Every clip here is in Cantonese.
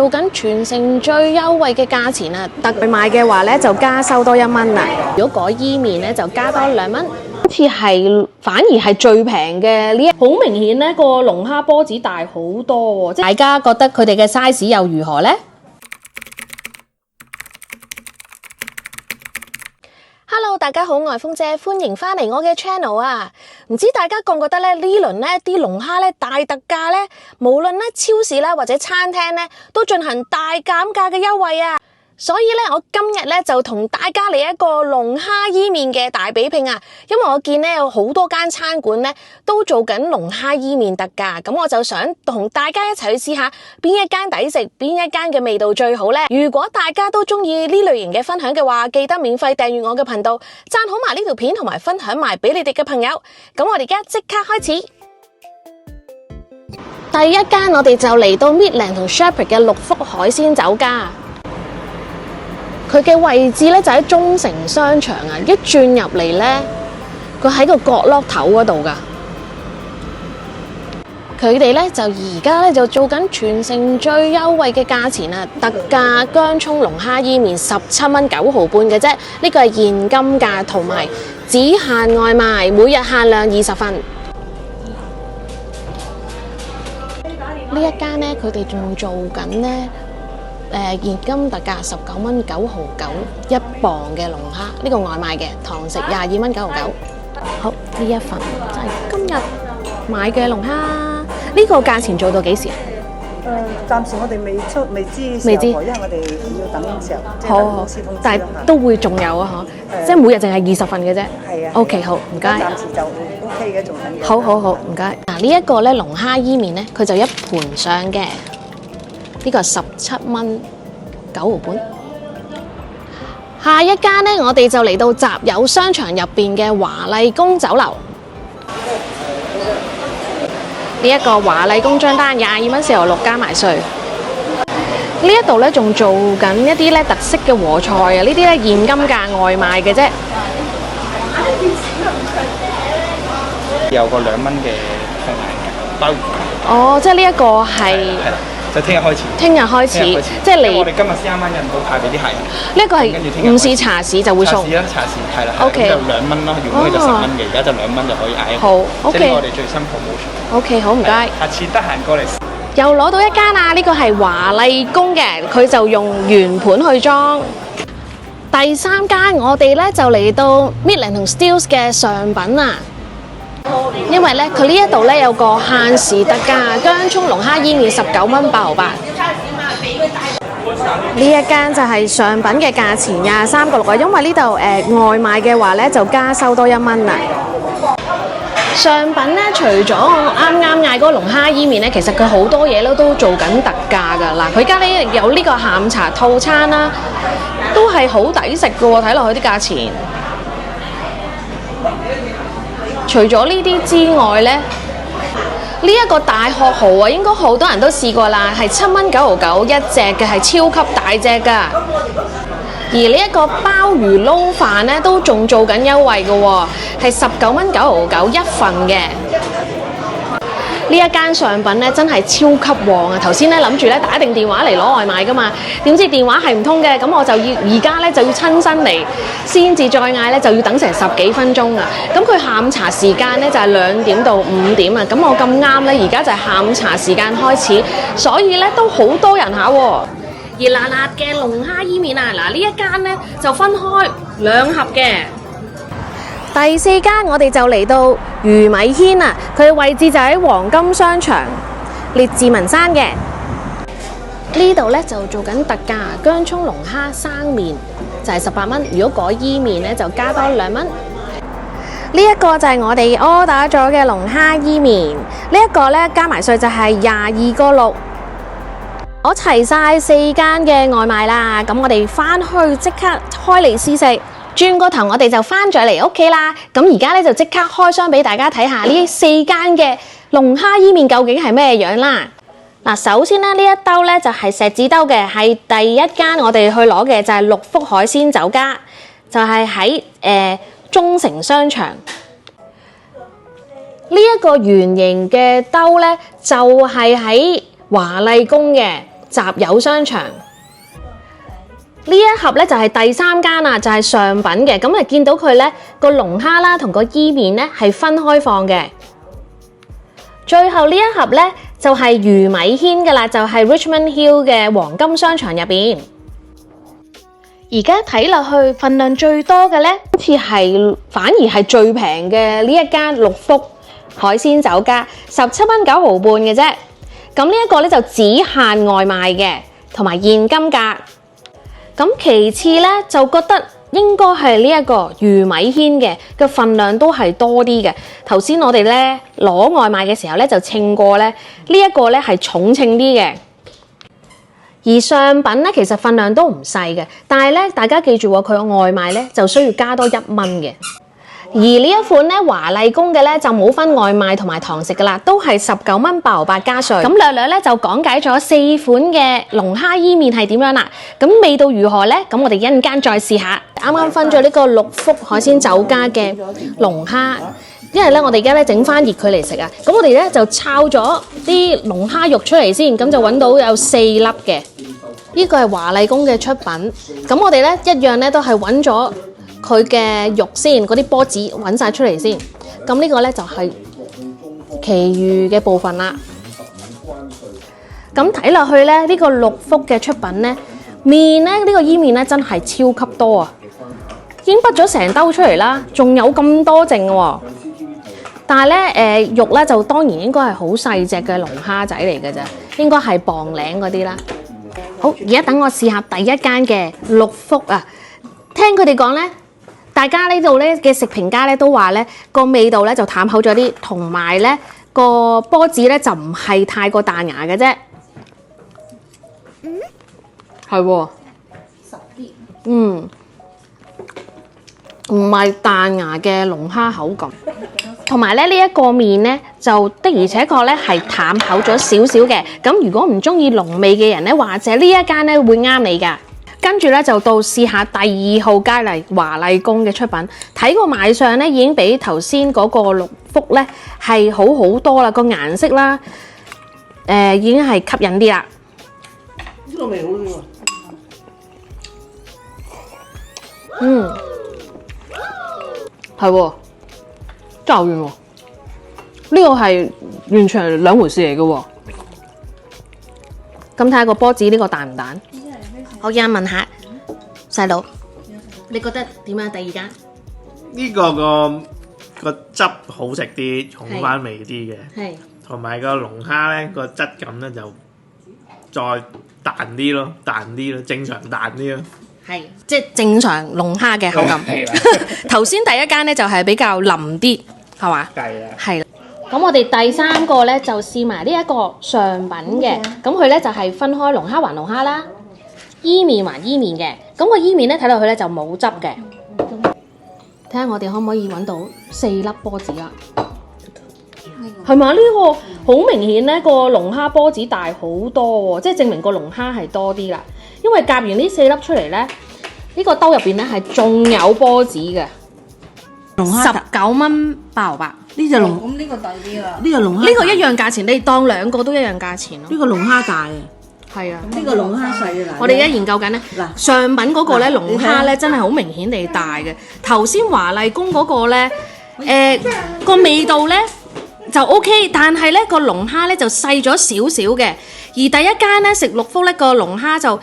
做緊全城最優惠嘅價錢啊！特別買嘅話咧就加收多1蚊啦。如果改伊麵咧就加多2蚊。好似係反而係最平嘅呢一，好明顯咧個龍蝦波子大好多喎。大家覺得佢哋嘅 size 又如何呢？ Hello， 大家好，我係鳳姐，歡迎翻嚟我嘅 channel 啊！唔知大家覺唔覺得咧呢輪咧啲龍蝦咧大特價咧，無論咧超市啦或者餐廳咧都進行大減價嘅優惠啊！所以咧，我今日咧就同大家嚟一個龍蝦伊麵嘅大比拼啊！因為我見咧有好多間餐館咧都做緊龍蝦伊麵特價，咁我就想同大家一齊去試下邊一間抵食，邊一間嘅味道最好咧。如果大家都中意呢類型嘅分享嘅話，記得免費訂閱我嘅頻道，讚好埋呢條片同埋分享埋俾你哋嘅朋友。咁我哋而家即刻開始。第一間我哋就嚟到 Midland 同 Shepherd 嘅六福海鮮酒家。佢嘅位置咧就喺中城商場啊，一轉入嚟咧，佢喺個角落頭嗰度噶。佢哋咧就而家咧就做緊全城最優惠嘅價錢啊，特價薑葱龍蝦伊麵17蚊9毫半嘅啫，呢個係現金價同埋只限外賣，每日限量20份。呢一間咧，佢哋仲做緊咧。現金特價19蚊9毫91磅嘅龍蝦，呢個外賣嘅堂食22蚊9毫9。好，呢一份就係今日買嘅龍蝦，呢個價錢做到幾時啊？暫時我哋未知，因為我哋要等時候，即係等公司通知。但係都會仲有啊，嗬，即係每日淨係20份嘅啫。係啊。OK， 好，唔該。暫時就 OK 嘅，仲等嘅。好，唔該。嗱，呢一個咧龍蝦伊麵咧，佢就一盤上嘅。呢個17蚊9毫半。下一間呢，我哋就嚟到集友商場入邊嘅華麗宮酒樓。呢一個華麗宮張單22蚊4毫6加埋稅。呢一度咧仲做緊一啲咧特色嘅和菜啊！呢啲咧現金價外賣嘅啫。有個2蚊嘅紅鯪鯪魚。哦，即係呢一個係。就聽日開始。聽日開始，即係你。我哋今日先啱啱印到派俾啲客人。呢一個係午市茶市就會送。茶市啦，茶市係啦。O K。就2蚊咯，原本就10蚊嘅，而家就2蚊就可以嗌。好 ，O K。即係我哋最新 promotion。O K， 好唔該。下次得閒過嚟。又攞到一間啊！呢個係華麗宮嘅，佢就用圓盤去裝。第三間我哋咧就嚟到 Midland 同 Steeles 嘅上品啊！因為咧，佢呢一度咧有個限時特價薑葱龍蝦伊麵19蚊8毫8。呢一間就係上品嘅價錢23個6啊，因為呢度外賣嘅話咧就加收多1蚊啦。上品咧，除咗我啱嗌嗰個龍蝦伊麵咧，其實佢好多嘢都做緊特價㗎。嗱，佢而家咧有呢個下午茶套餐啦，都係好抵食㗎喎，睇落去啲價錢。除咗呢啲之外咧，呢一個大殼蠔啊，應該好多人都試過啦，係7蚊9毫9一隻嘅，係超級大隻㗎。而呢一個鮑魚撈飯咧，都仲做緊優惠嘅喎，係19蚊9毫9一份嘅。呢一間上品咧真係超級旺啊！頭先咧諗住咧打定電話嚟攞外賣噶嘛，點知電話係唔通嘅，咁我就要而家咧就要親身嚟先至再嗌咧，就要等成10幾分鐘啊！咁佢下午茶時間咧就係2點到5點啊！咁我咁啱咧，而家就係下午茶時間開始，所以咧都好多人下喎。熱辣辣嘅龍蝦伊麵啊！嗱，呢一間咧就分開2盒嘅。第4間我哋就嚟到魚米軒啊，佢嘅位置就喺黃金商場列治文山嘅。呢度咧就做緊特價薑葱龍蝦生麵，就係18蚊。如果改伊麵咧就加多2蚊。呢一個就係我哋 order 咗嘅龍蝦伊麵，呢一個咧加埋稅就係22個6。我齊晒4間嘅外賣啦，咁我哋翻去即刻開嚟試食。轉個頭我哋就翻咗嚟屋企啦，咁而家咧就即刻開箱俾大家睇下呢4間嘅龍蝦伊麵究竟係咩樣啦。嗱，首先咧呢一兜咧就係錫紙兜嘅，係第一間我哋去攞嘅就係六福海鮮酒家，就係喺中城商場。呢一個圓形嘅兜咧就係喺華麗宮嘅。集友商場。呢一盒咧就係第3間啦，就係上品嘅。咁啊見到佢咧個龍蝦啦同個伊麵咧係分開放嘅。最後呢一盒咧就係魚米蜆㗎啦，就係 Richmond Hill 嘅黃金商場入邊。而家睇落去份量最多嘅咧，好似係反而係最平嘅呢一間六福海鮮酒家，17蚊9毫半嘅啫。咁呢一個咧就只限外賣嘅，同埋現金價。咁其次咧就覺得應該係呢一個魚米蜆嘅份量都係多啲嘅。頭先我哋咧攞外賣嘅時候咧就稱過咧，呢一個咧係重稱啲嘅。而上品咧其實份量都唔細嘅，但係咧大家記住喎，佢個外賣咧就需要加多1蚊嘅。而呢一款咧華麗宮嘅咧就冇分外賣同埋堂食噶啦，都係19蚊8毫8加稅。咁略略咧就講解咗4款嘅龍蝦伊麵係點樣啦。咁味道如何咧？咁我哋一陣間再試下。啱啱分咗呢個六福海鮮酒家嘅龍蝦，因為咧我哋而家咧整翻熱佢嚟食啊。咁我哋咧就抄咗啲龍蝦肉出嚟先，咁就揾到有4粒嘅。呢個係華麗宮嘅出品。咁我哋咧一樣咧都係揾咗佢嘅肉先，嗰啲波子揾晒出嚟先。咁呢個咧就係其餘嘅部分啦。咁睇落去咧，呢個六福嘅出品咧，麵咧呢個伊麵咧真係超級多啊！已經畢咗成兜出嚟啦，仲有咁多剩喎。但係咧肉咧就當然應該係好細隻嘅龍蝦仔嚟嘅啫，應該係磅零嗰啲啦。好，而家等我試下第一間嘅六福啊！聽佢哋講咧，大家呢度咧嘅食評家咧都話咧個味道咧就淡口咗啲，同埋咧個波子咧就唔係太過彈牙嘅啫。係喎，唔係彈牙嘅龍蝦口感，同埋咧呢一個麵咧就的而且確咧係淡口咗少少嘅。咁如果唔中意濃味嘅人咧，或者呢一間咧會啱你㗎。跟住咧就到試下第2號佳麗華麗宮嘅出品，睇個賣相咧已經比頭先嗰個六福咧係好好多啦，個顏色啦，已經係吸引啲啦。呢個味好啲喎。係喎，真係好遠喎。呢個係完全係兩回事嚟嘅喎。咁睇下個波子呢個彈唔彈？我而家問下細佬，你覺得點啊？第2間呢個個汁好食啲，重翻味啲嘅，係同埋個龍蝦咧個質感咧就再彈啲咯，正常彈啲咯。係即係正常龍蝦嘅口感。頭先第一間咧就係比較腍啲，係嘛？係啊。係啦。咁我哋第3個咧就試埋呢一個上品嘅，咁佢咧就係分開龍蝦還龍蝦啦，伊麵還伊麵嘅。咁個伊麵咧睇落去咧就冇汁嘅。睇下我哋可唔可以揾到4粒波子啦？係嘛？呢個好明顯咧，個龍蝦波子大好多喎，即係證明個龍蝦係多啲啦。因為夾完呢4粒出嚟咧，呢個兜入邊咧係仲有波子嘅。龍蝦19蚊8毫8。呢隻龍咁呢個抵啲啦。呢個龍蝦呢個一樣價錢，你當2個都一樣價錢咯。呢個龍蝦大啊，係啊，呢個龍蝦細啊。我哋而家研究緊咧，嗱上品嗰個咧嗱龍蝦咧真係好明顯地大嘅。頭先華麗宮嗰個咧，個味道咧就 OK， 但係咧個龍蝦咧就細咗少少嘅。而第一間咧食六福咧個龍蝦就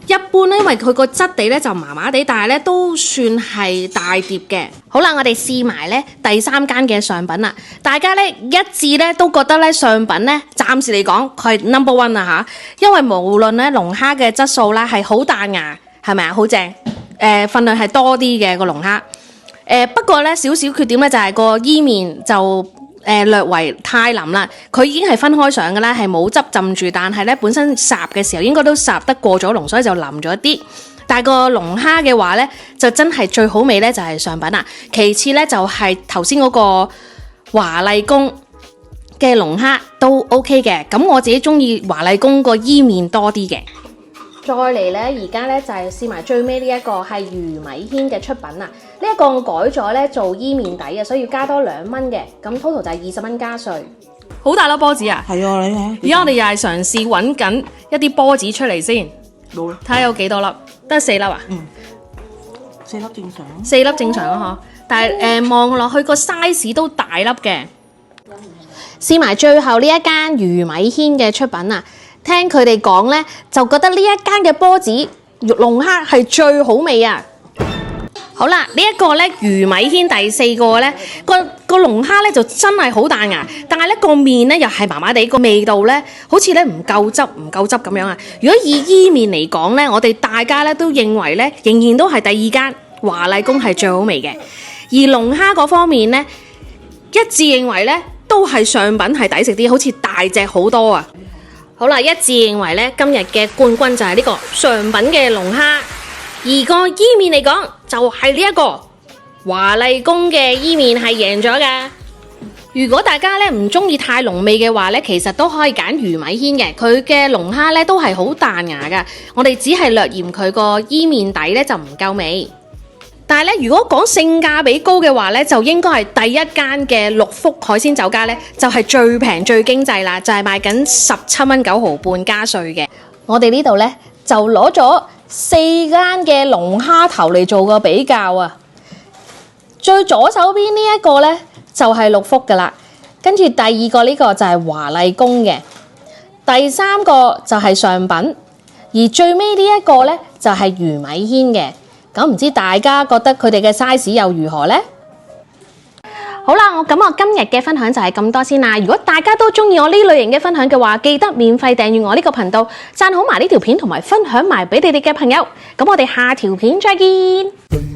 一般咧，因為佢個質地咧就麻麻地，但係咧都算係大碟嘅。好啦，我哋試埋咧第3間嘅上品啦。大家咧一致咧都覺得咧上品咧暫時嚟講佢係 No.1 啊嚇，因為無論咧龍蝦嘅質素啦係好彈牙，係咪啊？好正，份量係多啲嘅個龍蝦。不過咧少少缺點咧就係個伊麵就略為太腍啦，佢已經係分開上嘅啦，係冇汁浸住，但係咧本身烚嘅時候應該都烚得過咗籠，所以就腍咗啲。但係個龍蝦嘅話咧，就真係最好味咧就係上品啦。其次咧就係頭先嗰個華麗宮嘅龍蝦都 OK 嘅，咁我自己中意華麗宮個伊麵多啲嘅。再嚟咧，而家咧就係試埋最尾呢一個係魚米蜆嘅出品啦。呢一個我改咗咧做伊麵底嘅，所以要加多2蚊嘅，咁 total 就係20蚊加稅。好大粒波子啊！係啊，你睇。而家我哋又係嘗試揾緊一啲波子出嚟先，冇啦。睇下有幾多粒，得4粒啊4粒正常。 ？4粒正常啊，嗬。但係望落去個 size 都大粒嘅。試埋最後呢一間魚米軒嘅出品啊，聽佢哋講呢，就覺得呢一間嘅波子龍蝦係最好味啊！好啦，呢一個咧魚米軒第4個咧，個龍蝦咧就真係好彈牙，但係咧個面咧又係麻麻地，個味道咧好似咧唔夠汁咁樣啊！如果以伊麵嚟講咧，我哋大家咧都認為咧仍然都係第2間華麗宮係最好味嘅，而龍蝦嗰方面咧一致認為咧都係上品係抵食啲，好似大隻好多啊！好啦，一致認為咧今日嘅冠軍就係呢個上品嘅龍蝦。而個伊麵嚟講，就係呢一個華麗宮嘅伊麵係贏咗㗎。如果大家咧唔中意太濃味嘅話咧，其實都可以揀魚米軒嘅，佢嘅龍蝦咧都係好彈牙㗎。我哋只係略嫌佢個伊麵底咧就唔夠味。但係咧，如果講性價比高嘅話咧，就應該係第一間嘅六福海鮮酒家咧，就係最平最經濟啦，就係賣緊17蚊9毫半加稅嘅。我哋呢度咧就攞咗4間嘅龍蝦頭嚟做個比較啊，最左手邊呢一個呢，就係六福噶啦，跟住第2個呢個就係華麗宮嘅，第3個就係上品，而最尾呢一個呢，就係魚米軒嘅。咁唔知大家覺得佢哋嘅 size 又如何呢？好啦，我今日嘅分享就係咁多先啦。如果大家都中意我呢類型嘅分享嘅話，記得免費訂閱我呢個頻道，讚好埋呢條片同埋分享埋俾你哋嘅朋友。咁我哋下條片再見。